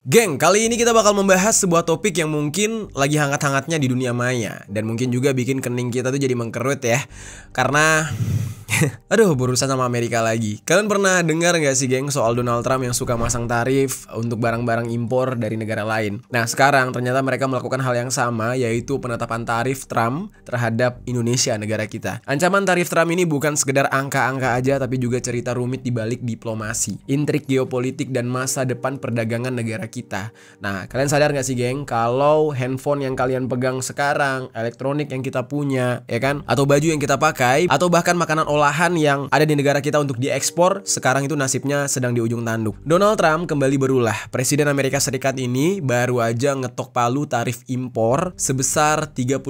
Geng, kali ini kita bakal membahas sebuah topik yang mungkin lagi hangat-hangatnya di dunia maya. Dan mungkin juga bikin kening kita tuh jadi mengkerut ya. Karena aduh, berurusan sama Amerika lagi. Kalian pernah dengar gak sih geng soal Donald Trump yang suka masang tarif untuk barang-barang impor dari negara lain? Nah sekarang ternyata mereka melakukan hal yang sama, yaitu penetapan tarif Trump terhadap Indonesia, negara kita. Ancaman tarif Trump ini bukan sekedar angka-angka aja, tapi juga cerita rumit di balik diplomasi, intrik geopolitik, dan masa depan perdagangan negara kita. Nah kalian sadar gak sih geng, kalau handphone yang kalian pegang sekarang, elektronik yang kita punya, ya kan, atau baju yang kita pakai, atau bahkan makanan olahan yang ada di negara kita untuk diekspor, sekarang itu nasibnya sedang di ujung tanduk. Donald Trump kembali berulah. Presiden Amerika Serikat ini baru aja ngetok palu tarif impor sebesar 32%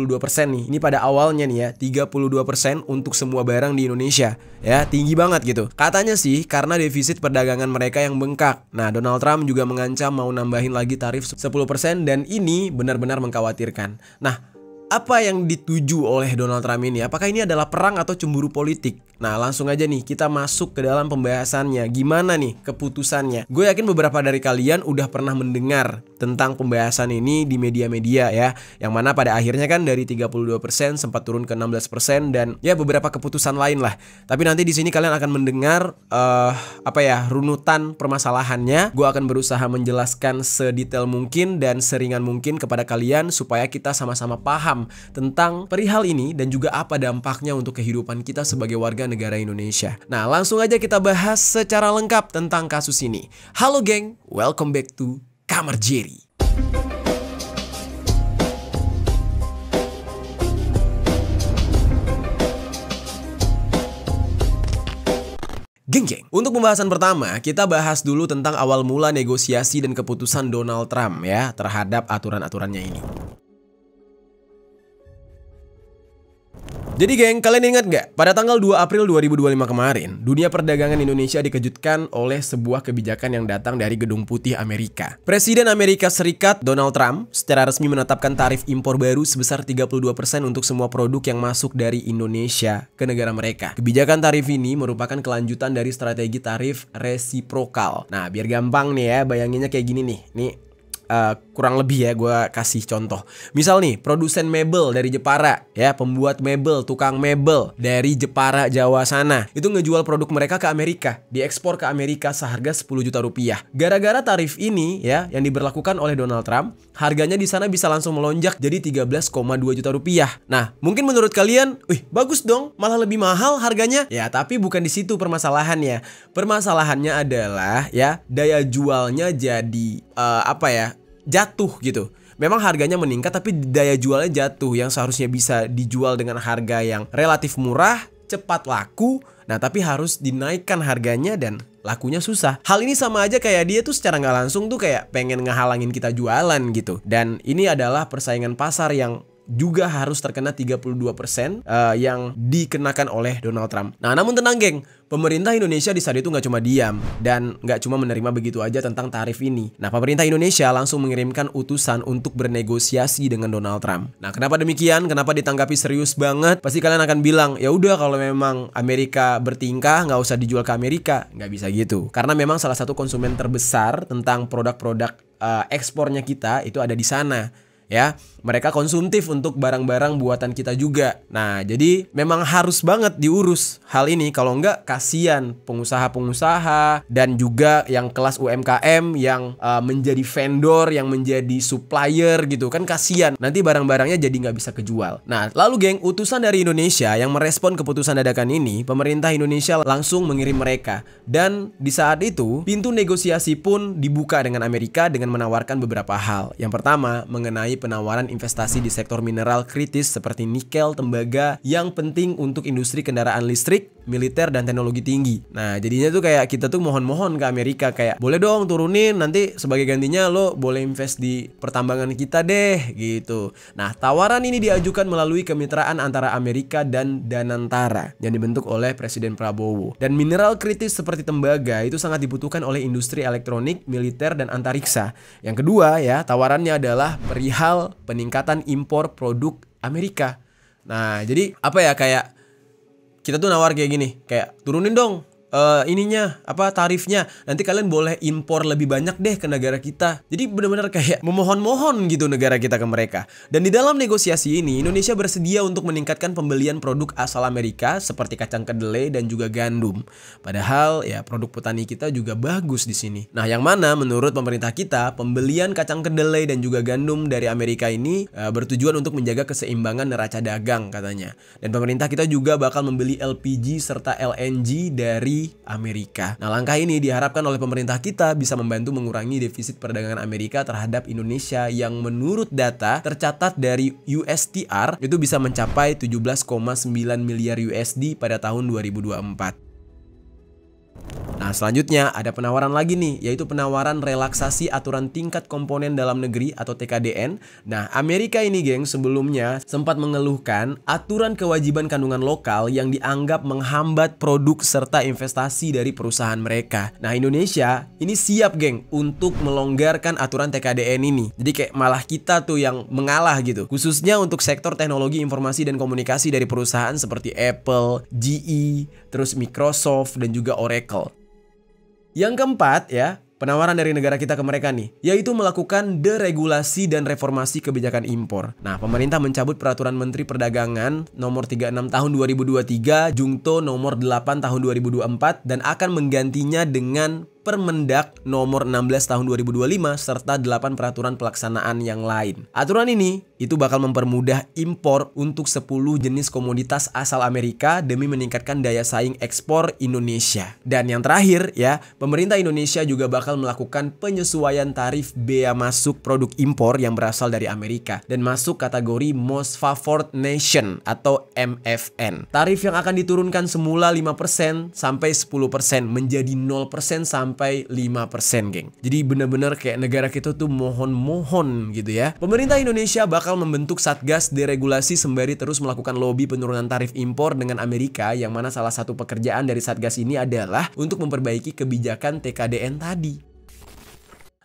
nih. Ini pada awalnya nih ya, 32% untuk semua barang di Indonesia. Ya, tinggi banget gitu. Katanya sih karena defisit perdagangan mereka yang bengkak. Nah, Donald Trump juga mengancam mau nambahin lagi tarif 10%, dan ini benar-benar mengkhawatirkan. Nah, apa yang dituju oleh Donald Trump ini? Apakah ini adalah perang atau cemburu politik? Nah langsung aja nih kita masuk ke dalam pembahasannya. Gimana nih keputusannya? Gue yakin beberapa dari kalian udah pernah mendengar tentang pembahasan ini di media-media ya, yang mana pada akhirnya kan dari 32% sempat turun ke 16%, dan ya beberapa keputusan lain lah. Tapi nanti di sini kalian akan mendengar runutan permasalahannya. Gue akan berusaha menjelaskan sedetail mungkin dan seringan mungkin kepada kalian supaya kita sama-sama paham tentang perihal ini dan juga apa dampaknya untuk kehidupan kita sebagai warga negara Indonesia. Nah, langsung aja kita bahas secara lengkap tentang kasus ini. Halo geng, welcome back to Kamar Jerry. Geng, untuk pembahasan pertama, kita bahas dulu tentang awal mula negosiasi dan keputusan Donald Trump ya terhadap aturan-aturannya ini. Jadi geng, kalian ingat gak? Pada tanggal 2 April 2025 kemarin, dunia perdagangan Indonesia dikejutkan oleh sebuah kebijakan yang datang dari Gedung Putih Amerika. Presiden Amerika Serikat Donald Trump secara resmi menetapkan tarif impor baru sebesar 32% untuk semua produk yang masuk dari Indonesia ke negara mereka. Kebijakan tarif ini merupakan kelanjutan dari strategi tarif resiprokal. Nah, biar gampang nih ya, bayanginnya kayak gini nih. Kurang lebih ya, gue kasih contoh. Misal nih, produsen mebel dari Jepara ya, pembuat mebel, tukang mebel dari Jepara, Jawa sana, itu ngejual produk mereka ke Amerika, diekspor ke Amerika seharga 10 juta rupiah. Gara-gara tarif ini ya, yang diberlakukan oleh Donald Trump, harganya di sana bisa langsung melonjak jadi 13,2 juta rupiah. Nah, mungkin menurut kalian, wih bagus dong, malah lebih mahal harganya. Ya, tapi bukan di situ permasalahannya. Permasalahannya adalah ya, daya jualnya jadi jatuh gitu. Memang harganya meningkat tapi daya jualnya jatuh, yang seharusnya bisa dijual dengan harga yang relatif murah, cepat laku. Nah tapi harus dinaikkan harganya dan lakunya susah. Hal ini sama aja kayak dia tuh secara nggak langsung tuh kayak pengen ngehalangin kita jualan gitu. Dan ini adalah persaingan pasar yang juga harus terkena 32% yang dikenakan oleh Donald Trump. Nah namun tenang geng, pemerintah Indonesia di saat itu nggak cuma diam dan nggak cuma menerima begitu aja tentang tarif ini. Nah pemerintah Indonesia langsung mengirimkan utusan untuk bernegosiasi dengan Donald Trump. Nah kenapa demikian? Kenapa ditanggapi serius banget? Pasti kalian akan bilang, ya udah kalau memang Amerika bertingkah nggak usah dijual ke Amerika. Nggak bisa gitu. Karena memang salah satu konsumen terbesar tentang produk-produk ekspornya kita itu ada di sana. Ya, mereka konsumtif untuk barang-barang buatan kita juga. Nah, jadi memang harus banget diurus hal ini. Kalau enggak, kasihan pengusaha-pengusaha dan juga yang kelas UMKM yang menjadi vendor, yang menjadi supplier gitu kan, kasihan. Nanti barang-barangnya jadi nggak bisa kejual. Nah, lalu geng, utusan dari Indonesia yang merespon keputusan dadakan ini, pemerintah Indonesia langsung mengirim mereka. Dan di saat itu, pintu negosiasi pun dibuka dengan Amerika dengan menawarkan beberapa hal. Yang pertama, mengenai penawaran investasi di sektor mineral kritis seperti nikel, tembaga yang penting untuk industri kendaraan listrik, militer, dan teknologi tinggi. Nah jadinya tuh kayak kita tuh mohon-mohon ke Amerika kayak, boleh dong turunin, nanti sebagai gantinya lo boleh invest di pertambangan kita deh gitu. Nah tawaran ini diajukan melalui kemitraan antara Amerika dan Danantara yang dibentuk oleh Presiden Prabowo. Dan mineral kritis seperti tembaga itu sangat dibutuhkan oleh industri elektronik, militer, dan antariksa. Yang kedua ya, tawarannya adalah perihal peningkatan impor produk Amerika. Nah, jadi kayak kita tuh nawar kayak gini, kayak turunin dong tarifnya. Nanti kalian boleh impor lebih banyak deh ke negara kita. Jadi benar-benar kayak memohon-mohon gitu negara kita ke mereka. Dan di dalam negosiasi ini Indonesia bersedia untuk meningkatkan pembelian produk asal Amerika seperti kacang kedelai dan juga gandum. Padahal ya produk petani kita juga bagus di sini. Nah, yang mana menurut pemerintah kita pembelian kacang kedelai dan juga gandum dari Amerika ini bertujuan untuk menjaga keseimbangan neraca dagang katanya. Dan pemerintah kita juga bakal membeli LPG serta LNG dari Amerika. Nah, langkah ini diharapkan oleh pemerintah kita bisa membantu mengurangi defisit perdagangan Amerika terhadap Indonesia yang menurut data tercatat dari USTR itu bisa mencapai 17,9 miliar USD pada tahun 2024. Nah, selanjutnya ada penawaran lagi nih, yaitu penawaran relaksasi aturan tingkat komponen dalam negeri atau TKDN. Nah, Amerika ini geng sebelumnya sempat mengeluhkan aturan kewajiban kandungan lokal yang dianggap menghambat produk serta investasi dari perusahaan mereka. Nah, Indonesia ini siap geng untuk melonggarkan aturan TKDN ini. Jadi kayak malah kita tuh yang mengalah gitu. Khususnya untuk sektor teknologi informasi dan komunikasi dari perusahaan seperti Apple, GE, terus Microsoft dan juga Oracle. Yang keempat ya, penawaran dari negara kita ke mereka nih, yaitu melakukan deregulasi dan reformasi kebijakan impor. Nah, pemerintah mencabut Peraturan Menteri Perdagangan nomor 36 tahun 2023, Jungto nomor 8 tahun 2024 dan akan menggantinya dengan Permendak nomor 16 tahun 2025 serta 8 peraturan pelaksanaan yang lain. Aturan ini itu bakal mempermudah impor untuk 10 jenis komoditas asal Amerika demi meningkatkan daya saing ekspor Indonesia. Dan yang terakhir ya, pemerintah Indonesia juga bakal melakukan penyesuaian tarif bea masuk produk impor yang berasal dari Amerika dan masuk kategori Most Favored Nation atau MFN. Tarif yang akan diturunkan semula 5% sampai 10% menjadi 0% sampai 5%, geng. Jadi bener-bener kayak negara kita tuh mohon-mohon gitu ya. Pemerintah Indonesia bakal membentuk Satgas Deregulasi sembari terus melakukan lobby penurunan tarif impor dengan Amerika, yang mana salah satu pekerjaan dari Satgas ini adalah untuk memperbaiki kebijakan TKDN tadi.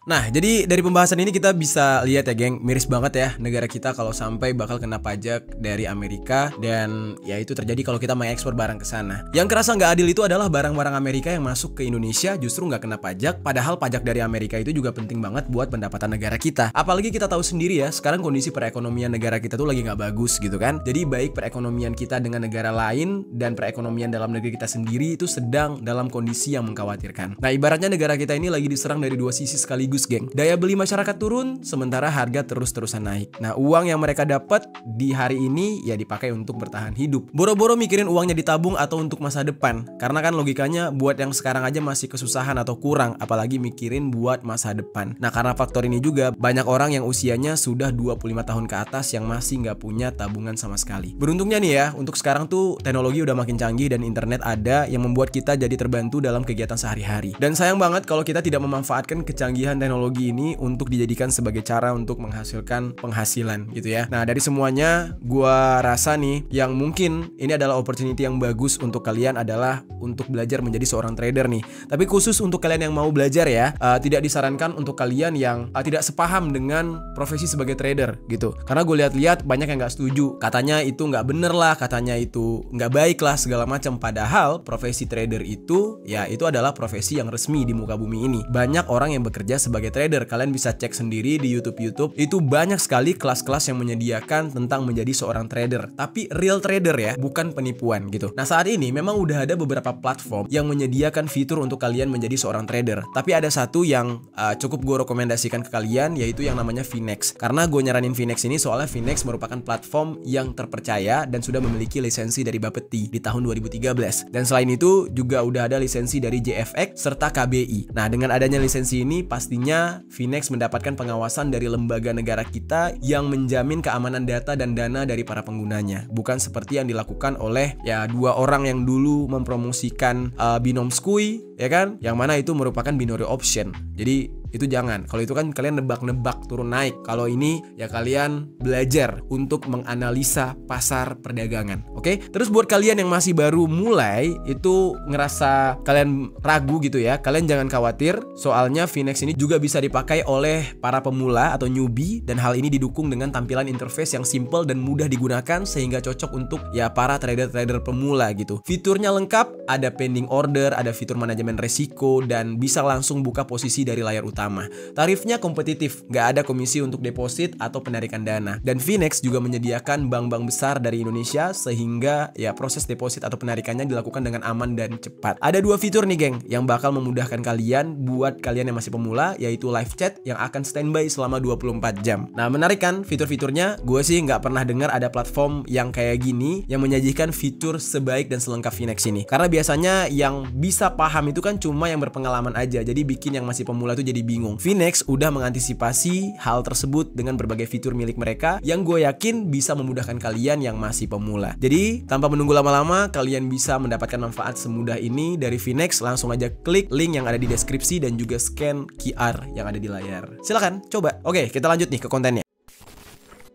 Nah, jadi dari pembahasan ini kita bisa lihat ya geng, miris banget ya negara kita kalau sampai bakal kena pajak dari Amerika, dan ya itu terjadi kalau kita mengekspor barang ke sana. Yang kerasa nggak adil itu adalah barang-barang Amerika yang masuk ke Indonesia justru nggak kena pajak, padahal pajak dari Amerika itu juga penting banget buat pendapatan negara kita. Apalagi kita tahu sendiri ya, sekarang kondisi perekonomian negara kita tuh lagi nggak bagus gitu kan. Jadi baik perekonomian kita dengan negara lain dan perekonomian dalam negeri kita sendiri itu sedang dalam kondisi yang mengkhawatirkan. Nah, ibaratnya negara kita ini lagi diserang dari dua sisi sekaligus, geng. Daya beli masyarakat turun, sementara harga terus-terusan naik. Nah, uang yang mereka dapat di hari ini ya dipakai untuk bertahan hidup. Boro-boro mikirin uangnya ditabung atau untuk masa depan. Karena kan logikanya buat yang sekarang aja masih kesusahan atau kurang, apalagi mikirin buat masa depan. Nah, karena faktor ini juga banyak orang yang usianya sudah 25 tahun ke atas yang masih nggak punya tabungan sama sekali. Beruntungnya nih ya, untuk sekarang tuh teknologi udah makin canggih dan internet ada yang membuat kita jadi terbantu dalam kegiatan sehari-hari. Dan sayang banget kalau kita tidak memanfaatkan kecanggihan teknologi ini untuk dijadikan sebagai cara untuk menghasilkan penghasilan gitu ya. Nah, dari semuanya gua rasa nih yang mungkin ini adalah opportunity yang bagus untuk kalian adalah untuk belajar menjadi seorang trader nih. Tapi khusus untuk kalian yang mau belajar ya, tidak disarankan untuk kalian yang tidak sepaham dengan profesi sebagai trader gitu. Karena gue lihat-lihat banyak yang nggak setuju. Katanya itu nggak bener lah, katanya itu nggak baik lah segala macam. Padahal profesi trader itu ya itu adalah profesi yang resmi di muka bumi ini. Banyak orang yang bekerja sebagai trader. Kalian bisa cek sendiri di YouTube. Itu banyak sekali kelas-kelas yang menyediakan tentang menjadi seorang trader. Tapi real trader ya, bukan penipuan gitu. Nah, saat ini memang udah ada beberapa platform yang menyediakan fitur untuk kalian menjadi seorang trader. Tapi ada satu yang cukup gue rekomendasikan ke kalian, yaitu yang namanya Finex. Karena gue nyaranin Finex ini soalnya Finex merupakan platform yang terpercaya dan sudah memiliki lisensi dari Bapeti di tahun 2013. Dan selain itu juga udah ada lisensi dari JFX serta KBI. Nah, dengan adanya lisensi ini pastinya Finex mendapatkan pengawasan dari lembaga negara kita yang menjamin keamanan data dan dana dari para penggunanya. Bukan seperti yang dilakukan oleh ya dua orang yang dulu mempromosikan Binom Skui ya kan, yang mana itu merupakan binary option. Jadi Itu jangan. Kalau itu kan kalian nebak-nebak turun naik. Kalau ini ya kalian belajar untuk menganalisa pasar perdagangan. Oke? Terus buat kalian yang masih baru mulai itu ngerasa kalian ragu gitu ya, kalian jangan khawatir. Soalnya VNex ini juga bisa dipakai oleh para pemula atau newbie, dan hal ini didukung dengan tampilan interface yang simple dan mudah digunakan sehingga cocok untuk ya para trader-trader pemula gitu. Fiturnya lengkap, ada pending order, ada fitur manajemen resiko, dan bisa langsung buka posisi dari layar utama. Tarifnya kompetitif, nggak ada komisi untuk deposit atau penarikan dana. Dan VNex juga menyediakan bank-bank besar dari Indonesia sehingga ya proses deposit atau penarikannya dilakukan dengan aman dan cepat. Ada dua fitur nih geng yang bakal memudahkan kalian buat kalian yang masih pemula, yaitu live chat yang akan standby selama 24 jam. Nah menarik kan fitur-fiturnya? Gue sih nggak pernah dengar ada platform yang kayak gini yang menyajikan fitur sebaik dan selengkap VNex ini. Karena biasanya yang bisa paham itu kan cuma yang berpengalaman aja, jadi bikin yang masih pemula tuh jadi bingung. VNex udah mengantisipasi hal tersebut dengan berbagai fitur milik mereka yang gue yakin bisa memudahkan kalian yang masih pemula. Jadi tanpa menunggu lama-lama, kalian bisa mendapatkan manfaat semudah ini dari VNex. Langsung aja klik link yang ada di deskripsi dan juga scan QR yang ada di layar. Silahkan coba. Oke, kita lanjut nih ke kontennya.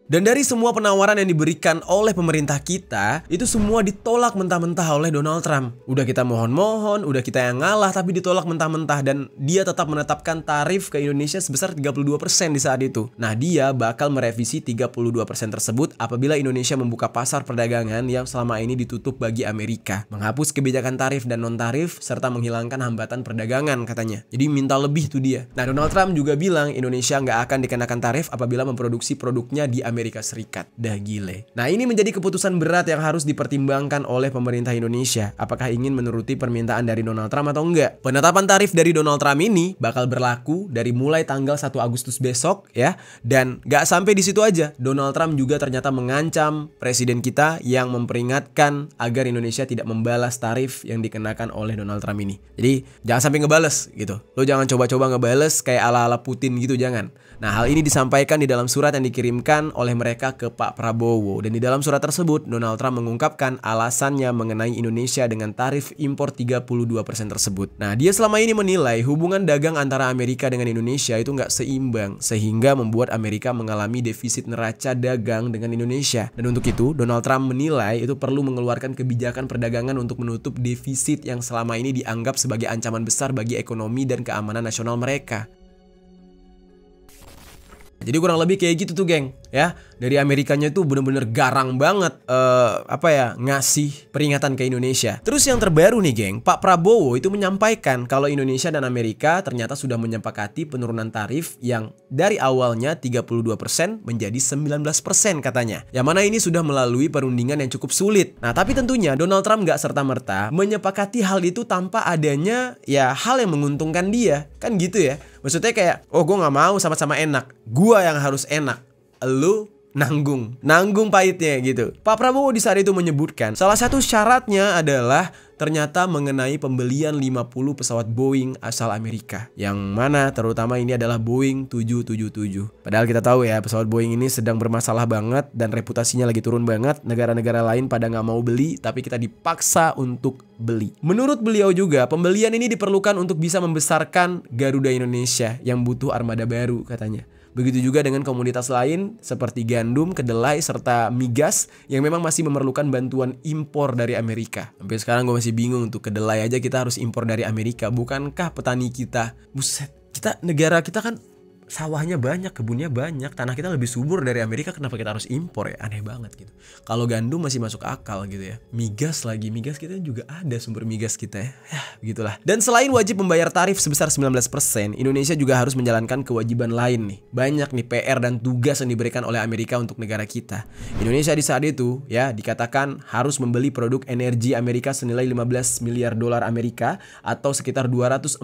Dan dari semua penawaran yang diberikan oleh pemerintah kita, itu semua ditolak mentah-mentah oleh Donald Trump. Udah kita mohon-mohon, udah kita yang ngalah, tapi ditolak mentah-mentah. Dan dia tetap menetapkan tarif ke Indonesia sebesar 32% di saat itu. Nah, dia bakal merevisi 32% tersebut apabila Indonesia membuka pasar perdagangan yang selama ini ditutup bagi Amerika. Menghapus kebijakan tarif dan non-tarif, serta menghilangkan hambatan perdagangan katanya. Jadi minta lebih tuh dia. Nah, Donald Trump juga bilang Indonesia nggak akan dikenakan tarif apabila memproduksi produknya di Amerika Serikat. Dah gile. Nah ini menjadi keputusan berat yang harus dipertimbangkan oleh pemerintah Indonesia. Apakah ingin menuruti permintaan dari Donald Trump atau enggak? Penetapan tarif dari Donald Trump ini bakal berlaku dari mulai tanggal 1 Agustus besok ya. Dan gak sampai di situ aja. Donald Trump juga ternyata mengancam presiden kita yang memperingatkan agar Indonesia tidak membalas tarif yang dikenakan oleh Donald Trump ini. Jadi jangan sampai ngebales gitu. Lo jangan coba-coba ngebales kayak ala-ala Putin gitu, jangan. Nah hal ini disampaikan di dalam surat yang dikirimkan oleh mereka ke Pak Prabowo. Dan di dalam surat tersebut Donald Trump mengungkapkan alasannya mengenai Indonesia dengan tarif impor 32% tersebut. Nah dia selama ini menilai hubungan dagang antara Amerika dengan Indonesia itu nggak seimbang, sehingga membuat Amerika mengalami defisit neraca dagang dengan Indonesia. Dan untuk itu Donald Trump menilai itu perlu mengeluarkan kebijakan perdagangan untuk menutup defisit yang selama ini dianggap sebagai ancaman besar bagi ekonomi dan keamanan nasional mereka. Jadi kurang lebih kayak gitu tuh geng ya. Dari Amerikanya tuh bener-bener garang banget ngasih peringatan ke Indonesia. Terus yang terbaru nih geng, Pak Prabowo itu menyampaikan kalau Indonesia dan Amerika ternyata sudah menyepakati penurunan tarif yang dari awalnya 32% menjadi 19% katanya. Yang mana ini sudah melalui perundingan yang cukup sulit. Nah tapi tentunya Donald Trump gak serta-merta menyepakati hal itu tanpa adanya ya hal yang menguntungkan dia. Kan gitu ya. Maksudnya kayak, oh gue gak mau sama-sama enak, gue yang harus enak, lu nanggung pahitnya gitu. Pak Prabowo di saat itu menyebutkan salah satu syaratnya adalah ternyata mengenai pembelian 50 pesawat Boeing asal Amerika, yang mana terutama ini adalah Boeing 777. Padahal kita tahu ya pesawat Boeing ini sedang bermasalah banget dan reputasinya lagi turun banget. Negara-negara lain pada nggak mau beli, tapi kita dipaksa untuk beli. Menurut beliau juga pembelian ini diperlukan untuk bisa membesarkan Garuda Indonesia yang butuh armada baru katanya. Begitu juga dengan komoditas lain seperti gandum, kedelai, serta migas yang memang masih memerlukan bantuan impor dari Amerika. Sampai sekarang gue masih bingung tuh, kedelai aja kita harus impor dari Amerika. Bukankah petani kita, buset, negara kita kan sawahnya banyak, kebunnya banyak, tanah kita lebih subur dari Amerika, kenapa kita harus impor ya? Aneh banget gitu. Kalau gandum masih masuk akal gitu ya. Migas kita juga ada sumber migas kita ya. Ya, begitulah. Dan selain wajib membayar tarif sebesar 19%, Indonesia juga harus menjalankan kewajiban lain nih. Banyak nih PR dan tugas yang diberikan oleh Amerika untuk negara kita. Indonesia di saat itu ya dikatakan harus membeli produk energi Amerika senilai 15 miliar dolar Amerika atau sekitar 244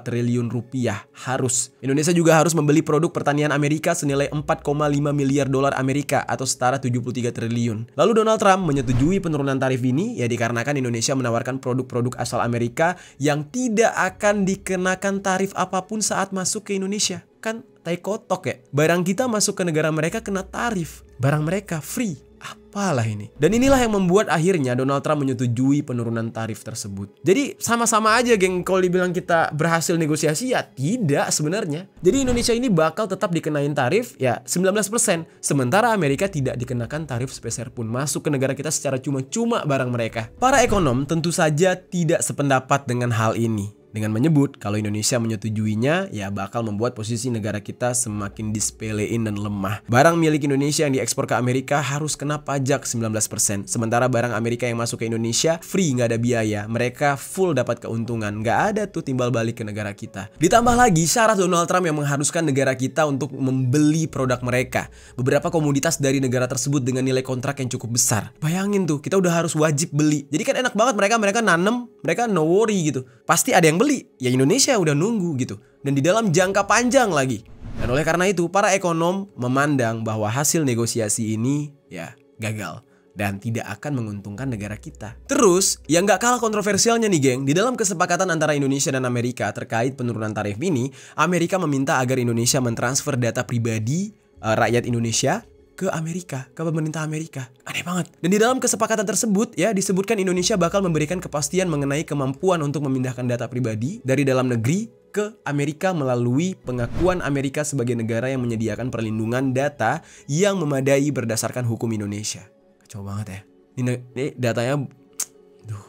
triliun rupiah. Harus. Indonesia juga harus membeli produk pertanian Amerika senilai 4,5 miliar dolar Amerika atau setara 73 triliun. Lalu Donald Trump menyetujui penurunan tarif ini ya dikarenakan Indonesia menawarkan produk-produk asal Amerika yang tidak akan dikenakan tarif apapun saat masuk ke Indonesia. Kan tai kotok ya. Barang kita masuk ke negara mereka kena tarif, barang mereka free. Apalah ini. Dan inilah yang membuat akhirnya Donald Trump menyetujui penurunan tarif tersebut. Jadi sama-sama aja geng, kalau dibilang kita berhasil negosiasi ya tidak sebenarnya. Jadi Indonesia ini bakal tetap dikenain tarif ya 19%. Sementara Amerika tidak dikenakan tarif sepeser pun, masuk ke negara kita secara cuma-cuma barang mereka. Para ekonom tentu saja tidak sependapat dengan hal ini, dengan menyebut kalau Indonesia menyetujuinya ya bakal membuat posisi negara kita semakin disepelein dan lemah. Barang milik Indonesia yang diekspor ke Amerika harus kena pajak 19%. Sementara barang Amerika yang masuk ke Indonesia free, nggak ada biaya. Mereka full dapat keuntungan. Nggak ada tuh timbal balik ke negara kita. Ditambah lagi syarat Donald Trump yang mengharuskan negara kita untuk membeli produk mereka. Beberapa komoditas dari negara tersebut dengan nilai kontrak yang cukup besar. Bayangin tuh, kita udah harus wajib beli. Jadi kan enak banget mereka nanem, mereka no worry gitu. Pasti ada yang beli, ya Indonesia udah nunggu gitu. Dan di dalam jangka panjang lagi. Dan oleh karena itu, para ekonom memandang bahwa hasil negosiasi ini ya gagal dan tidak akan menguntungkan negara kita. Terus, yang gak kalah kontroversialnya nih geng, di dalam kesepakatan antara Indonesia dan Amerika terkait penurunan tarif ini, Amerika meminta agar Indonesia mentransfer data pribadi rakyat Indonesia ke Amerika, ke pemerintah Amerika. Aneh banget. Dan di dalam kesepakatan tersebut ya disebutkan Indonesia bakal memberikan kepastian mengenai kemampuan untuk memindahkan data pribadi dari dalam negeri ke Amerika melalui pengakuan Amerika sebagai negara yang menyediakan perlindungan data yang memadai berdasarkan hukum Indonesia. Kacau banget ya. Ini datanya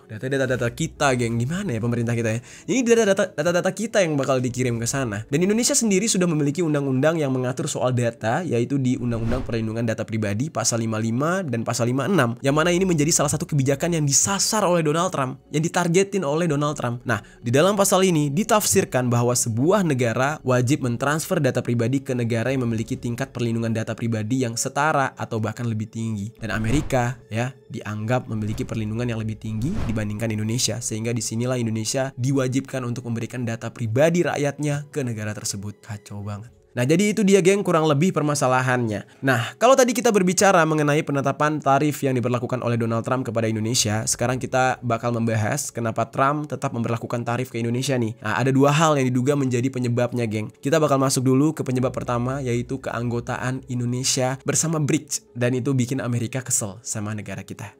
data-data kita geng, gimana ya pemerintah kita ya. Ini data-data kita yang bakal dikirim ke sana. Dan Indonesia sendiri sudah memiliki undang-undang yang mengatur soal data, yaitu di Undang-Undang Perlindungan Data Pribadi pasal 55 dan pasal 56, yang mana ini menjadi salah satu kebijakan yang disasar oleh Donald Trump, yang ditargetin oleh Donald Trump. Nah, di dalam pasal ini ditafsirkan bahwa sebuah negara wajib mentransfer data pribadi ke negara yang memiliki tingkat perlindungan data pribadi yang setara atau bahkan lebih tinggi. Dan Amerika ya dianggap memiliki perlindungan yang lebih tinggi dibandingkan Indonesia, sehingga disinilah Indonesia diwajibkan untuk memberikan data pribadi rakyatnya ke negara tersebut. Kacau banget. Nah, jadi itu dia geng kurang lebih permasalahannya. Nah, kalau tadi kita berbicara mengenai penetapan tarif yang diberlakukan oleh Donald Trump kepada Indonesia, sekarang kita bakal membahas kenapa Trump tetap memberlakukan tarif ke Indonesia nih. Nah, ada dua hal yang diduga menjadi penyebabnya geng. Kita bakal masuk dulu ke penyebab pertama, yaitu keanggotaan Indonesia bersama BRICS. Dan itu bikin Amerika kesel sama negara kita.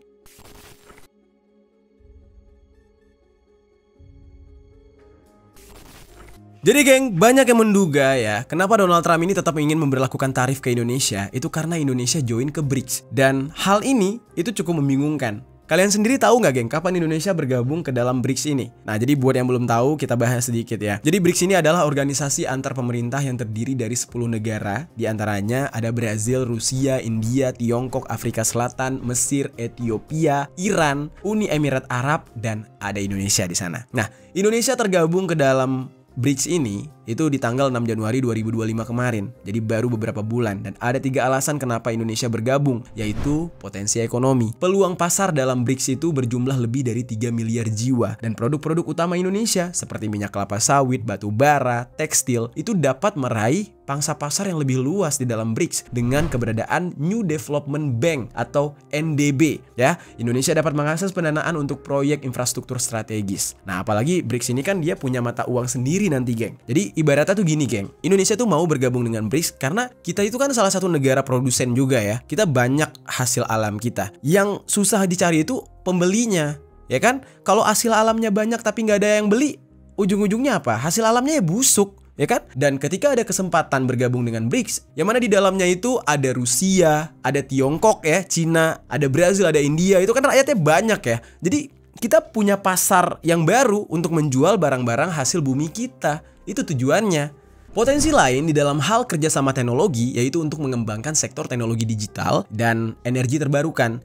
Jadi geng, banyak yang menduga ya, kenapa Donald Trump ini tetap ingin memberlakukan tarif ke Indonesia, itu karena Indonesia join ke BRICS. Dan hal ini itu cukup membingungkan. Kalian sendiri tahu nggak geng, kapan Indonesia bergabung ke dalam BRICS ini? Nah, jadi buat yang belum tahu, kita bahas sedikit ya. Jadi BRICS ini adalah organisasi antar pemerintah yang terdiri dari 10 negara. Di antaranya ada Brazil, Rusia, India, Tiongkok, Afrika Selatan, Mesir, Ethiopia, Iran, Uni Emirat Arab, dan ada Indonesia di sana. Nah, Indonesia tergabung ke dalam BRICS ini itu di tanggal 6 Januari 2025 kemarin. Jadi baru beberapa bulan. Dan ada 3 alasan kenapa Indonesia bergabung, yaitu potensi ekonomi. Peluang pasar dalam BRICS itu berjumlah lebih dari 3 miliar jiwa. Dan produk-produk utama Indonesia seperti minyak kelapa sawit, batu bara, tekstil itu dapat meraih pangsa pasar yang lebih luas di dalam BRICS dengan keberadaan New Development Bank atau NDB ya. Indonesia dapat mengakses pendanaan untuk proyek infrastruktur strategis. Nah, apalagi BRICS ini kan dia punya mata uang sendiri nanti, geng. Jadi ibaratnya tuh gini, geng. Indonesia tuh mau bergabung dengan BRICS karena kita itu kan salah satu negara produsen juga ya. Kita banyak hasil alam kita. Yang susah dicari itu pembelinya, ya kan? Kalau hasil alamnya banyak tapi nggak ada yang beli, ujung-ujungnya apa? Hasil alamnya ya busuk. Ya kan? Dan ketika ada kesempatan bergabung dengan BRICS, yang mana di dalamnya itu ada Rusia, ada Tiongkok ya, Cina, ada Brazil, ada India, itu kan rakyatnya banyak ya. Jadi kita punya pasar yang baru untuk menjual barang-barang hasil bumi kita. Itu tujuannya. Potensi lain di dalam hal kerjasama teknologi yaitu untuk mengembangkan sektor teknologi digital dan energi terbarukan.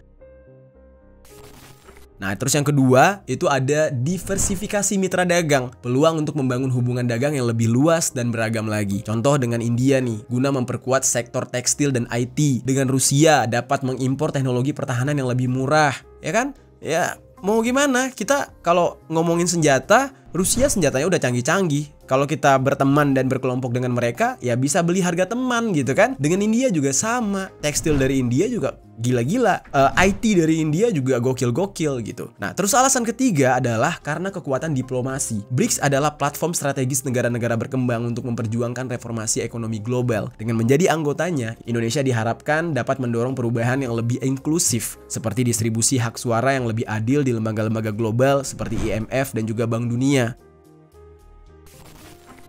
Nah, terus yang kedua itu ada diversifikasi mitra dagang, peluang untuk membangun hubungan dagang yang lebih luas dan beragam lagi. Contoh dengan India nih, guna memperkuat sektor tekstil dan IT. Dengan Rusia dapat mengimpor teknologi pertahanan yang lebih murah, ya kan? Ya, mau gimana? Kita kalau ngomongin senjata, Rusia senjatanya udah canggih-canggih. Kalau kita berteman dan berkelompok dengan mereka, ya bisa beli harga teman gitu kan. Dengan India juga sama. Tekstil dari India juga gila-gila. IT dari India juga gokil-gokil gitu. Nah, terus alasan ketiga adalah karena kekuatan diplomasi. BRICS adalah platform strategis negara-negara berkembang untuk memperjuangkan reformasi ekonomi global. Dengan menjadi anggotanya, Indonesia diharapkan dapat mendorong perubahan yang lebih inklusif, seperti distribusi hak suara yang lebih adil di lembaga-lembaga global seperti IMF dan juga Bank Dunia.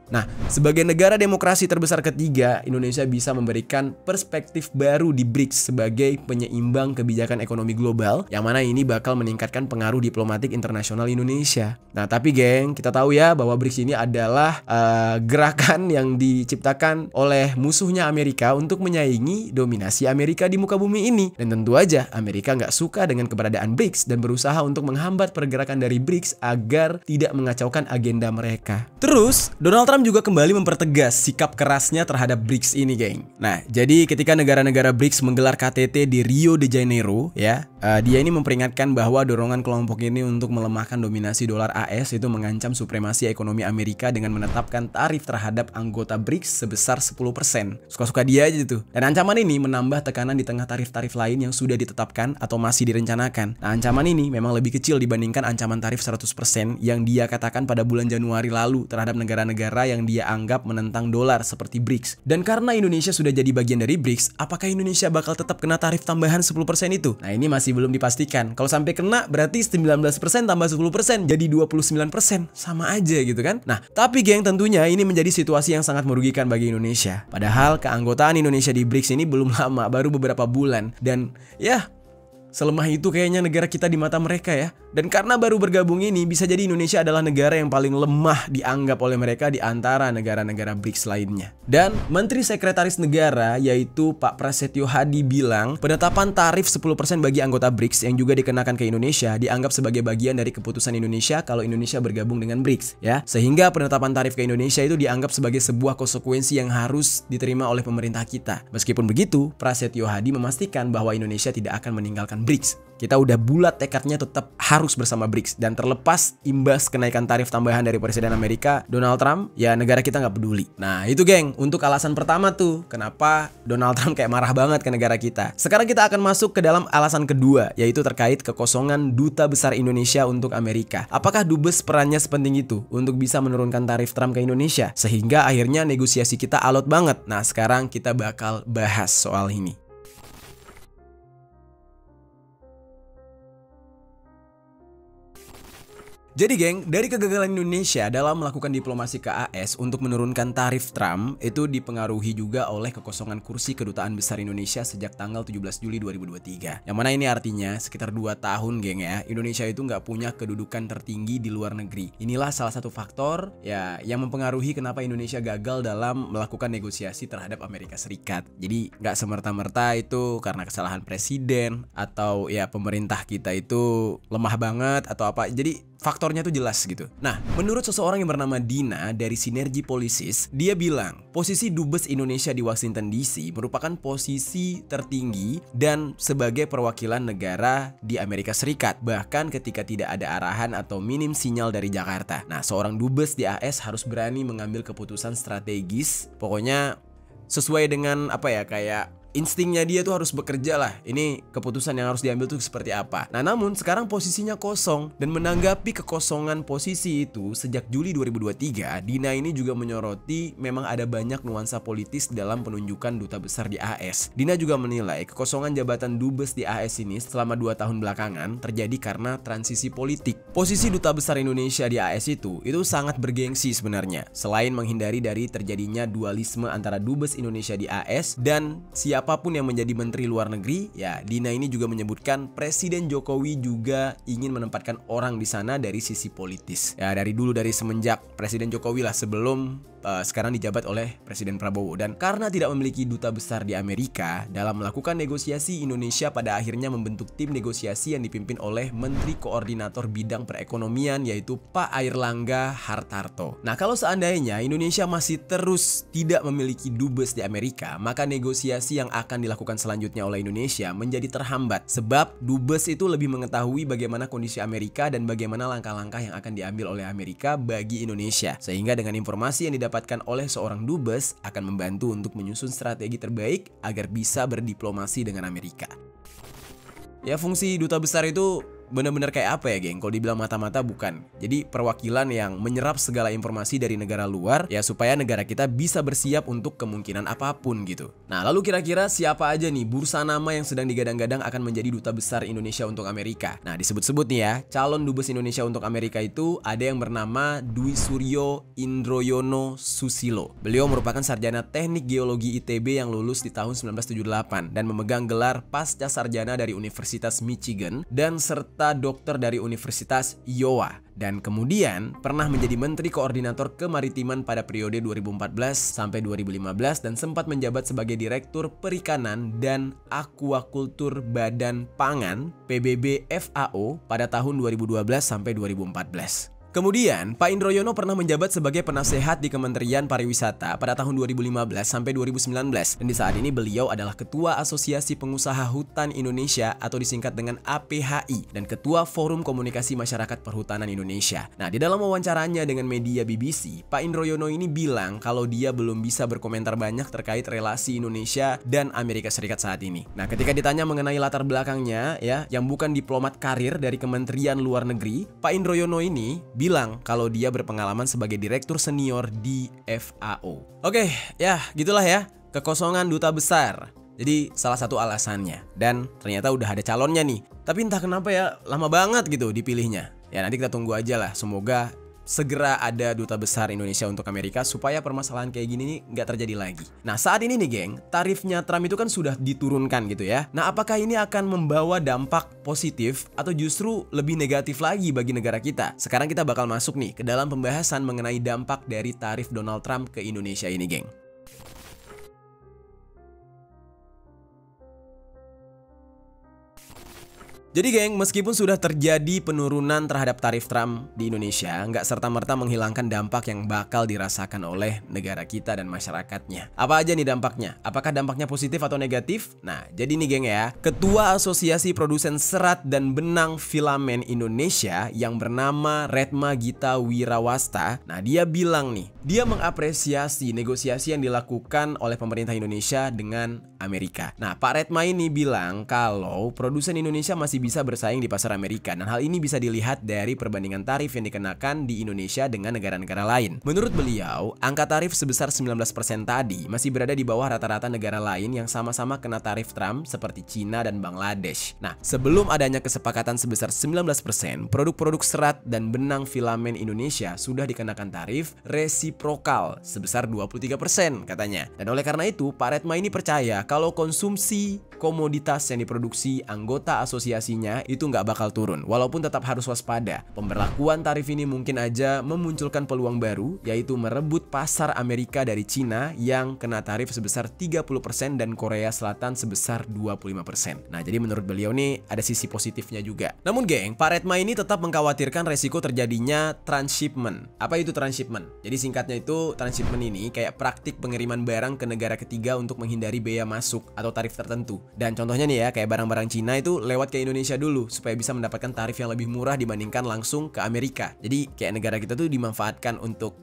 Nah, sebagai negara demokrasi terbesar ketiga, Indonesia bisa memberikan perspektif baru di BRICS sebagai penyeimbang kebijakan ekonomi global, yang mana ini bakal meningkatkan pengaruh diplomatik internasional Indonesia. Nah, tapi geng, kita tahu ya bahwa BRICS ini adalah gerakan yang diciptakan oleh musuhnya Amerika untuk menyaingi dominasi Amerika di muka bumi ini. Dan tentu aja, Amerika nggak suka dengan keberadaan BRICS dan berusaha untuk menghambat pergerakan dari BRICS agar tidak mengacaukan agenda mereka. Terus, Donald Trump juga kembali mempertegas sikap kerasnya terhadap BRICS ini, geng. Nah, jadi ketika negara-negara BRICS menggelar KTT di Rio de Janeiro, ya, dia ini memperingatkan bahwa dorongan kelompok ini untuk melemahkan dominasi dolar AS itu mengancam supremasi ekonomi Amerika dengan menetapkan tarif terhadap anggota BRICS sebesar 10%. Suka-suka dia aja tuh. Dan ancaman ini menambah tekanan di tengah tarif-tarif lain yang sudah ditetapkan atau masih direncanakan. Nah, ancaman ini memang lebih kecil dibandingkan ancaman tarif 100% yang dia katakan pada bulan Januari lalu terhadap negara-negara yang dia anggap menentang dolar seperti BRICS. Dan karena Indonesia sudah jadi bagian dari BRICS, apakah Indonesia bakal tetap kena tarif tambahan 10% itu? Nah, ini masih belum dipastikan. Kalau sampai kena berarti 19% tambah 10% jadi 29%. Sama aja gitu kan? Nah, tapi geng, tentunya ini menjadi situasi yang sangat merugikan bagi Indonesia. Padahal keanggotaan Indonesia di BRICS ini belum lama, baru beberapa bulan. Dan ya, selemah itu kayaknya negara kita di mata mereka ya. Dan karena baru bergabung ini, bisa jadi Indonesia adalah negara yang paling lemah dianggap oleh mereka di antara negara-negara BRICS lainnya. Dan Menteri Sekretaris Negara yaitu Pak Prasetyo Hadi bilang penetapan tarif 10% bagi anggota BRICS yang juga dikenakan ke Indonesia dianggap sebagai bagian dari keputusan Indonesia kalau Indonesia bergabung dengan BRICS ya. Sehingga penetapan tarif ke Indonesia itu dianggap sebagai sebuah konsekuensi yang harus diterima oleh pemerintah kita. Meskipun begitu, Prasetyo Hadi memastikan bahwa Indonesia tidak akan meninggalkan BRICS. Kita udah bulat tekadnya tetap harus bersama BRICS. Dan terlepas imbas kenaikan tarif tambahan dari Presiden Amerika Donald Trump, ya negara kita nggak peduli. Nah itu geng, untuk alasan pertama tuh kenapa Donald Trump kayak marah banget ke negara kita. Sekarang kita akan masuk ke dalam alasan kedua, yaitu terkait kekosongan Duta Besar Indonesia untuk Amerika. Apakah Dubes perannya sepenting itu untuk bisa menurunkan tarif Trump ke Indonesia? Sehingga akhirnya negosiasi kita alot banget. Nah sekarang kita bakal bahas soal ini. Jadi geng, dari kegagalan Indonesia dalam melakukan diplomasi ke AS untuk menurunkan tarif Trump itu dipengaruhi juga oleh kekosongan kursi Kedutaan Besar Indonesia sejak tanggal 17 Juli 2023. Yang mana ini artinya sekitar 2 tahun geng ya, Indonesia itu nggak punya kedudukan tertinggi di luar negeri. Inilah salah satu faktor ya yang mempengaruhi kenapa Indonesia gagal dalam melakukan negosiasi terhadap Amerika Serikat. Jadi nggak semerta-merta itu karena kesalahan presiden atau ya pemerintah kita itu lemah banget atau apa. Jadi faktornya tuh jelas gitu. Nah, menurut seseorang yang bernama Dina dari Sinergi Policies, dia bilang posisi Dubes Indonesia di Washington DC merupakan posisi tertinggi dan sebagai perwakilan negara di Amerika Serikat, bahkan ketika tidak ada arahan atau minim sinyal dari Jakarta. Nah, seorang Dubes di AS harus berani mengambil keputusan strategis, pokoknya sesuai dengan apa ya, kayak instingnya dia tuh harus bekerja lah. Ini keputusan yang harus diambil tuh seperti apa. Nah namun sekarang posisinya kosong. Dan menanggapi kekosongan posisi itu sejak Juli 2023, Dina ini juga menyoroti memang ada banyak nuansa politis dalam penunjukan duta besar di AS. Dina juga menilai kekosongan jabatan Dubes di AS ini selama 2 tahun belakangan terjadi karena transisi politik. Posisi duta besar Indonesia di AS itu sangat bergengsi sebenarnya. Selain menghindari dari terjadinya dualisme antara Dubes Indonesia di AS dan siapapun yang menjadi menteri luar negeri, ya Dina ini juga menyebutkan Presiden Jokowi juga ingin menempatkan orang di sana dari sisi politis. Ya dari dulu, dari semenjak Presiden Jokowi lah, sebelum sekarang dijabat oleh Presiden Prabowo. Dan karena tidak memiliki duta besar di Amerika, dalam melakukan negosiasi, Indonesia pada akhirnya membentuk tim negosiasi yang dipimpin oleh Menteri Koordinator Bidang Perekonomian, yaitu Pak Airlangga Hartarto. Nah, kalau seandainya Indonesia masih terus tidak memiliki dubes di Amerika, maka negosiasi yang akan dilakukan selanjutnya oleh Indonesia menjadi terhambat. Sebab dubes itu lebih mengetahui bagaimana kondisi Amerika dan bagaimana langkah-langkah yang akan diambil oleh Amerika bagi Indonesia. Sehingga dengan informasi yang didapatkan oleh seorang dubes akan membantu untuk menyusun strategi terbaik agar bisa berdiplomasi dengan Amerika. Ya, fungsi duta besar itu benar-benar kayak apa ya, geng? Kalau dibilang mata-mata bukan. Jadi perwakilan yang menyerap segala informasi dari negara luar ya, supaya negara kita bisa bersiap untuk kemungkinan apapun gitu. Nah, lalu kira-kira siapa aja nih bursa nama yang sedang digadang-gadang akan menjadi duta besar Indonesia untuk Amerika? Nah, disebut-sebut nih ya, calon dubes Indonesia untuk Amerika itu ada yang bernama Dwi Suryo Indroyono Susilo. Beliau merupakan sarjana Teknik Geologi ITB yang lulus di tahun 1978 dan memegang gelar pasca sarjana dari Universitas Michigan dan serta dokter dari Universitas Iowa, dan kemudian pernah menjadi Menteri Koordinator Kemaritiman pada periode 2014 sampai 2015 dan sempat menjabat sebagai Direktur Perikanan dan Aquakultur Badan Pangan PBB FAO pada tahun 2012 sampai 2014. Kemudian, Pak Indroyono pernah menjabat sebagai penasehat di Kementerian Pariwisata pada tahun 2015 sampai 2019 dan di saat ini beliau adalah Ketua Asosiasi Pengusaha Hutan Indonesia atau disingkat dengan APHI dan Ketua Forum Komunikasi Masyarakat Perhutanan Indonesia. Nah, di dalam wawancaranya dengan media BBC, Pak Indroyono ini bilang kalau dia belum bisa berkomentar banyak terkait relasi Indonesia dan Amerika Serikat saat ini. Nah, ketika ditanya mengenai latar belakangnya ya, yang bukan diplomat karir dari Kementerian Luar Negeri, Pak Indroyono ini bilang kalau dia berpengalaman sebagai direktur senior di FAO. Oke, ya gitulah ya, kekosongan duta besar. Jadi salah satu alasannya. Dan ternyata udah ada calonnya nih. Tapi entah kenapa ya lama banget gitu dipilihnya. Ya nanti kita tunggu aja lah, semoga segera ada duta besar Indonesia untuk Amerika supaya permasalahan kayak gini nih nggak terjadi lagi. Nah, saat ini nih geng, tarifnya Trump itu kan sudah diturunkan gitu ya. Nah, apakah ini akan membawa dampak positif atau justru lebih negatif lagi bagi negara kita? Sekarang kita bakal masuk nih ke dalam pembahasan mengenai dampak dari tarif Donald Trump ke Indonesia ini, geng. Jadi geng, meskipun sudah terjadi penurunan terhadap tarif Trump di Indonesia, nggak serta-merta menghilangkan dampak yang bakal dirasakan oleh negara kita dan masyarakatnya. Apa aja nih dampaknya? Apakah dampaknya positif atau negatif? Nah, jadi nih geng ya, Ketua Asosiasi Produsen Serat dan Benang Filamen Indonesia yang bernama Retma Gita Wirawasta, nah dia bilang nih, dia mengapresiasi negosiasi yang dilakukan oleh pemerintah Indonesia dengan Amerika. Nah, Pak Retma ini bilang kalau produsen Indonesia masih bisa bersaing di pasar Amerika, dan hal ini bisa dilihat dari perbandingan tarif yang dikenakan di Indonesia dengan negara-negara lain. Menurut beliau, angka tarif sebesar 19% tadi masih berada di bawah rata-rata negara lain yang sama-sama kena tarif Trump seperti Cina dan Bangladesh. Nah, sebelum adanya kesepakatan sebesar 19%, produk-produk serat dan benang filamen Indonesia sudah dikenakan tarif resiprokal sebesar 23% katanya. Dan oleh karena itu, Pak Retma ini percaya kalau konsumsi komoditas yang diproduksi anggota asosiasinya itu nggak bakal turun, walaupun tetap harus waspada. Pemberlakuan tarif ini mungkin aja memunculkan peluang baru, yaitu merebut pasar Amerika dari Cina yang kena tarif sebesar 30% dan Korea Selatan sebesar 25%. Nah, jadi menurut beliau nih ada sisi positifnya juga. Namun geng, Pak Retma ini tetap mengkhawatirkan resiko terjadinya transshipment. Apa itu transshipment? Jadi singkatnya itu, transshipment ini kayak praktik pengiriman barang ke negara ketiga untuk menghindari bea masuk atau tarif tertentu. Dan contohnya nih ya, kayak barang-barang Cina itu lewat ke Indonesia dulu supaya bisa mendapatkan tarif yang lebih murah dibandingkan langsung ke Amerika. Jadi kayak negara kita tuh dimanfaatkan untuk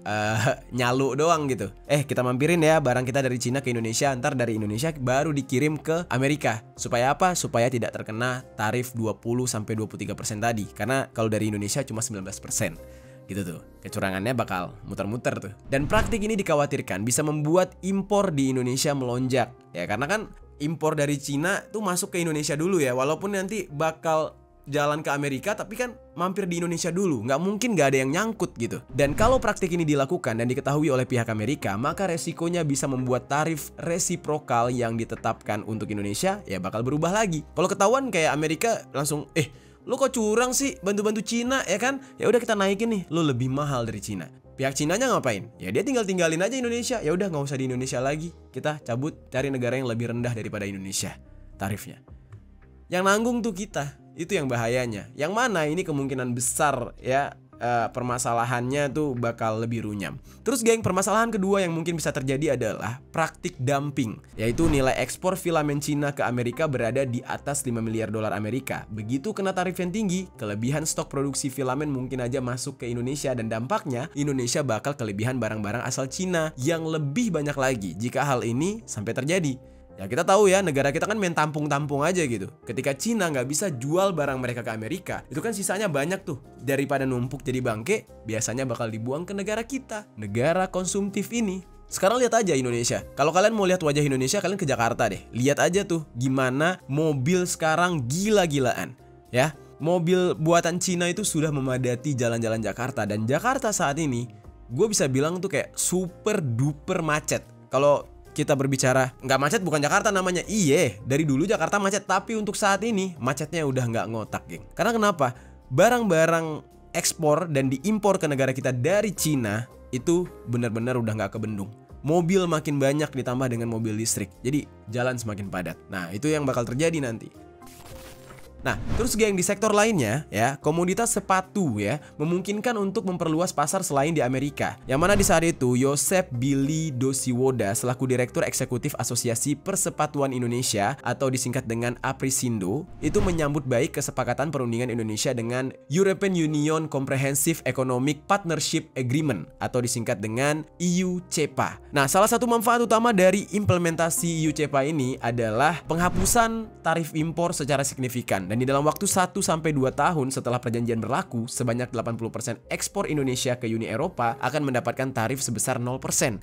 nyaluk doang gitu. Kita mampirin ya barang kita dari Cina ke Indonesia, ntar dari Indonesia baru dikirim ke Amerika. Supaya apa? Supaya tidak terkena tarif 20-23% tadi. Karena kalau dari Indonesia cuma 19%. Gitu tuh, kecurangannya bakal muter-muter tuh. Dan praktik ini dikhawatirkan bisa membuat impor di Indonesia melonjak. Ya karena kan impor dari Cina tuh masuk ke Indonesia dulu ya, walaupun nanti bakal jalan ke Amerika, tapi kan mampir di Indonesia dulu, nggak mungkin nggak ada yang nyangkut gitu. Dan kalau praktik ini dilakukan dan diketahui oleh pihak Amerika, maka resikonya bisa membuat tarif resiprokal yang ditetapkan untuk Indonesia ya bakal berubah lagi. Kalau ketahuan kayak Amerika langsung, lo kok curang sih bantu-bantu Cina ya kan? Ya udah kita naikin nih, lo lebih mahal dari Cina. Pihak Cinanya ngapain? Ya dia tinggalin aja Indonesia. Ya udah nggak usah di Indonesia lagi. Kita cabut cari negara yang lebih rendah daripada Indonesia tarifnya. Yang nanggung tuh kita. Itu yang bahayanya. Yang mana ini kemungkinan besar ya permasalahannya tuh bakal lebih runyam. Terus geng, permasalahan kedua yang mungkin bisa terjadi adalah praktik dumping, yaitu nilai ekspor filamen Cina ke Amerika berada di atas 5 miliar dolar Amerika. Begitu kena tarif yang tinggi, kelebihan stok produksi filamen mungkin aja masuk ke Indonesia dan dampaknya Indonesia bakal kelebihan barang-barang asal Cina yang lebih banyak lagi jika hal ini sampai terjadi. Ya kita tahu ya, negara kita kan main tampung-tampung aja gitu. Ketika Cina nggak bisa jual barang mereka ke Amerika, itu kan sisanya banyak tuh. Daripada numpuk jadi bangke, biasanya bakal dibuang ke negara kita, negara konsumtif ini. Sekarang lihat aja Indonesia. Kalau kalian mau lihat wajah Indonesia, kalian ke Jakarta deh. Lihat aja tuh gimana mobil sekarang gila-gilaan. Ya, mobil buatan Cina itu sudah memadati jalan-jalan Jakarta. Dan Jakarta saat ini, gue bisa bilang tuh kayak super duper macet. Kalau kita berbicara nggak macet bukan Jakarta namanya. Iya, dari dulu Jakarta macet, tapi untuk saat ini macetnya udah nggak ngotak, geng. Karena kenapa? Barang-barang ekspor dan diimpor ke negara kita dari Cina itu benar-benar udah nggak kebendung. Mobil makin banyak ditambah dengan mobil listrik, jadi jalan semakin padat. Nah, itu yang bakal terjadi nanti. Nah, terus geng, di sektor lainnya ya, komoditas sepatu ya memungkinkan untuk memperluas pasar selain di Amerika. Yang mana di saat itu Yosep Billy Dosiwoda selaku Direktur Eksekutif Asosiasi Persepatuan Indonesia atau disingkat dengan APRISINDO itu menyambut baik kesepakatan perundingan Indonesia dengan European Union Comprehensive Economic Partnership Agreement atau disingkat dengan EU-CEPA. Nah, salah satu manfaat utama dari implementasi EU-CEPA ini adalah penghapusan tarif impor secara signifikan. Dan di dalam waktu 1-2 tahun setelah perjanjian berlaku, sebanyak 80% ekspor Indonesia ke Uni Eropa akan mendapatkan tarif sebesar 0%,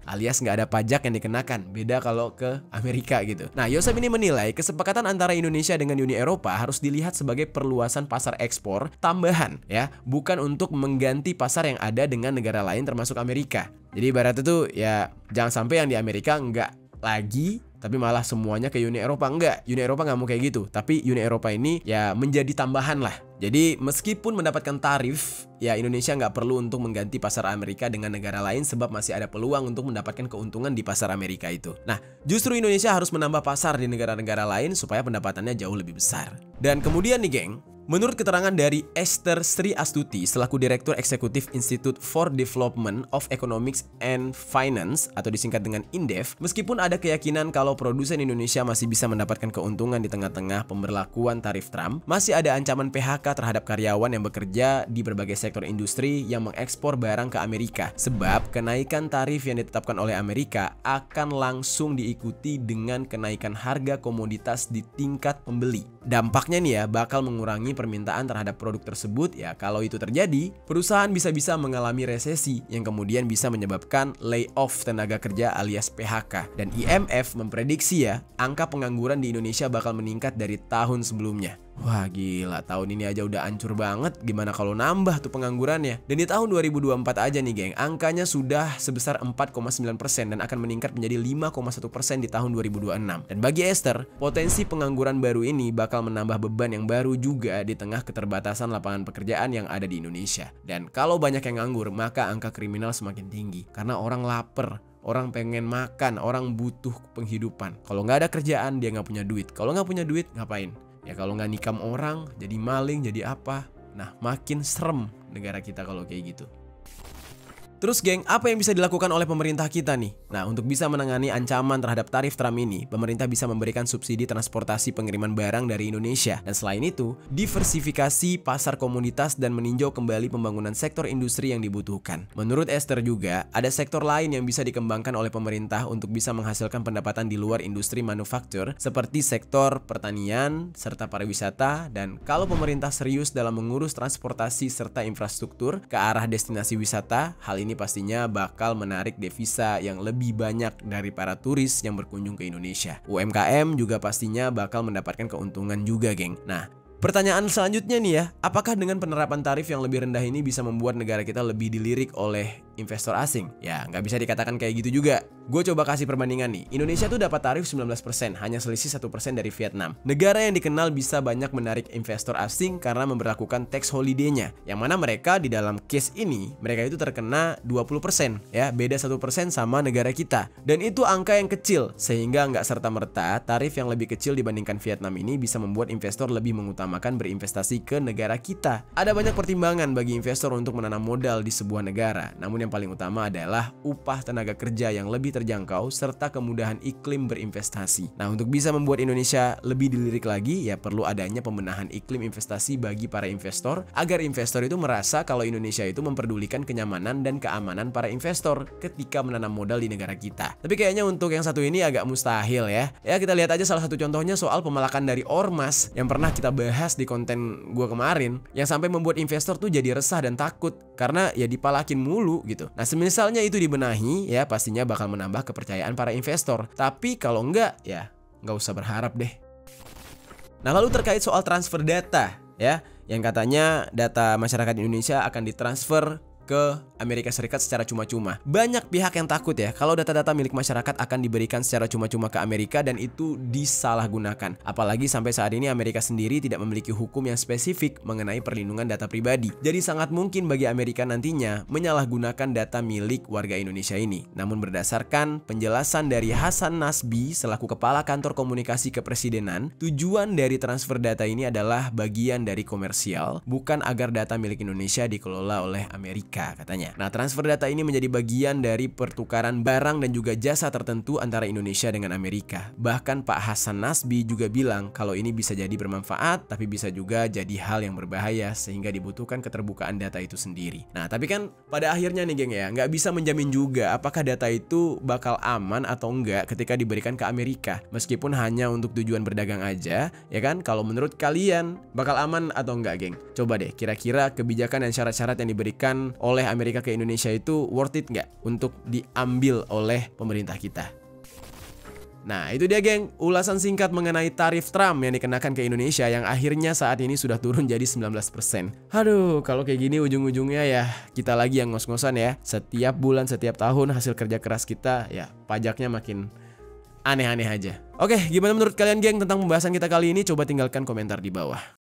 alias nggak ada pajak yang dikenakan. Beda kalau ke Amerika gitu. Nah, Yosep ini menilai kesepakatan antara Indonesia dengan Uni Eropa harus dilihat sebagai perluasan pasar ekspor tambahan ya, bukan untuk mengganti pasar yang ada dengan negara lain termasuk Amerika. Jadi ibaratnya tuh ya jangan sampai yang di Amerika nggak lagi tapi malah semuanya ke Uni Eropa. Enggak, Uni Eropa nggak mau kayak gitu. Tapi Uni Eropa ini ya menjadi tambahan lah. Jadi meskipun mendapatkan tarif, ya Indonesia nggak perlu untuk mengganti pasar Amerika dengan negara lain sebab masih ada peluang untuk mendapatkan keuntungan di pasar Amerika itu. Nah, justru Indonesia harus menambah pasar di negara-negara lain supaya pendapatannya jauh lebih besar. Dan kemudian nih geng, menurut keterangan dari Esther Sri Astuti selaku Direktur Eksekutif Institute for Development of Economics and Finance atau disingkat dengan INDEF, meskipun ada keyakinan kalau produsen Indonesia masih bisa mendapatkan keuntungan di tengah-tengah pemberlakuan tarif Trump, masih ada ancaman PHK terhadap karyawan yang bekerja di berbagai sektor industri yang mengekspor barang ke Amerika. Sebab kenaikan tarif yang ditetapkan oleh Amerika akan langsung diikuti dengan kenaikan harga komoditas di tingkat pembeli. Dampaknya nih ya bakal mengurangi permintaan terhadap produk tersebut. Ya kalau itu terjadi, perusahaan bisa-bisa mengalami resesi yang kemudian bisa menyebabkan layoff tenaga kerja alias PHK. Dan IMF memprediksi ya, angka pengangguran di Indonesia bakal meningkat dari tahun sebelumnya. Wah gila, tahun ini aja udah hancur banget. Gimana kalau nambah tuh penganggurannya? Dan di tahun 2024 aja nih geng, angkanya sudah sebesar 4,9% dan akan meningkat menjadi 5,1% di tahun 2026. Dan bagi Esther, potensi pengangguran baru ini bakal menambah beban yang baru juga di tengah keterbatasan lapangan pekerjaan yang ada di Indonesia. Dan kalau banyak yang nganggur, maka angka kriminal semakin tinggi. Karena orang lapar, orang pengen makan, orang butuh penghidupan. Kalau nggak ada kerjaan, dia nggak punya duit. Kalau nggak punya duit, ngapain? Ya kalau nggak nikam orang, jadi maling, jadi apa? Nah, makin serem negara kita kalau kayak gitu. Terus geng, apa yang bisa dilakukan oleh pemerintah kita nih? Nah, untuk bisa menangani ancaman terhadap tarif Trump ini, pemerintah bisa memberikan subsidi transportasi pengiriman barang dari Indonesia. Dan selain itu, diversifikasi pasar komoditas dan meninjau kembali pembangunan sektor industri yang dibutuhkan. Menurut Esther juga, ada sektor lain yang bisa dikembangkan oleh pemerintah untuk bisa menghasilkan pendapatan di luar industri manufaktur, seperti sektor pertanian, serta pariwisata. Dan kalau pemerintah serius dalam mengurus transportasi serta infrastruktur ke arah destinasi wisata, hal ini pastinya bakal menarik devisa yang lebih banyak dari para turis yang berkunjung ke Indonesia. UMKM juga pastinya bakal mendapatkan keuntungan juga, geng. Nah, pertanyaan selanjutnya nih ya, apakah dengan penerapan tarif yang lebih rendah ini bisa membuat negara kita lebih dilirik oleh investor asing. Ya, nggak bisa dikatakan kayak gitu juga. Gue coba kasih perbandingan nih. Indonesia tuh dapat tarif 19%, hanya selisih 1% dari Vietnam. Negara yang dikenal bisa banyak menarik investor asing karena memberlakukan tax holiday-nya. Yang mana mereka di dalam case ini, mereka itu terkena 20%, ya, beda 1% sama negara kita. Dan itu angka yang kecil, sehingga nggak serta-merta tarif yang lebih kecil dibandingkan Vietnam ini bisa membuat investor lebih mengutamakan berinvestasi ke negara kita. Ada banyak pertimbangan bagi investor untuk menanam modal di sebuah negara, namun yang paling utama adalah upah tenaga kerja yang lebih terjangkau serta kemudahan iklim berinvestasi. Nah, untuk bisa membuat Indonesia lebih dilirik lagi, ya perlu adanya pembenahan iklim investasi bagi para investor agar investor itu merasa kalau Indonesia itu memperdulikan kenyamanan dan keamanan para investor ketika menanam modal di negara kita. Tapi kayaknya untuk yang satu ini agak mustahil ya. Ya, kita lihat aja salah satu contohnya soal pemalakan dari ormas yang pernah kita bahas di konten gua kemarin, yang sampai membuat investor tuh jadi resah dan takut karena ya dipalakin mulu gitu. Nah, semisalnya itu dibenahi, ya pastinya bakal menambah kepercayaan para investor. Tapi kalau enggak, ya nggak usah berharap deh. Nah, lalu terkait soal transfer data, ya, yang katanya data masyarakat Indonesia akan ditransfer ke Amerika Serikat secara cuma-cuma. Banyak pihak yang takut ya kalau data-data milik masyarakat akan diberikan secara cuma-cuma ke Amerika dan itu disalahgunakan. Apalagi sampai saat ini Amerika sendiri tidak memiliki hukum yang spesifik mengenai perlindungan data pribadi. Jadi sangat mungkin bagi Amerika nantinya menyalahgunakan data milik warga Indonesia ini. Namun berdasarkan penjelasan dari Hasan Nasbi selaku Kepala Kantor Komunikasi Kepresidenan, tujuan dari transfer data ini adalah bagian dari komersial, bukan agar data milik Indonesia dikelola oleh Amerika, katanya. Nah, transfer data ini menjadi bagian dari pertukaran barang dan juga jasa tertentu antara Indonesia dengan Amerika. Bahkan Pak Hasan Nasbi juga bilang kalau ini bisa jadi bermanfaat, tapi bisa juga jadi hal yang berbahaya sehingga dibutuhkan keterbukaan data itu sendiri. Nah, tapi kan pada akhirnya nih geng ya, nggak bisa menjamin juga apakah data itu bakal aman atau enggak ketika diberikan ke Amerika. Meskipun hanya untuk tujuan berdagang aja, ya kan? Kalau menurut kalian bakal aman atau enggak, geng? Coba deh, kira-kira kebijakan dan syarat-syarat yang diberikan oleh Amerika ke Indonesia itu worth it nggak untuk diambil oleh pemerintah kita? Nah, itu dia geng, ulasan singkat mengenai tarif Trump yang dikenakan ke Indonesia yang akhirnya saat ini sudah turun jadi 19%. Aduh, kalau kayak gini ujung-ujungnya ya kita lagi yang ngos-ngosan ya. Setiap bulan, setiap tahun hasil kerja keras kita ya pajaknya makin aneh-aneh aja. Oke, gimana menurut kalian geng tentang pembahasan kita kali ini? Coba tinggalkan komentar di bawah.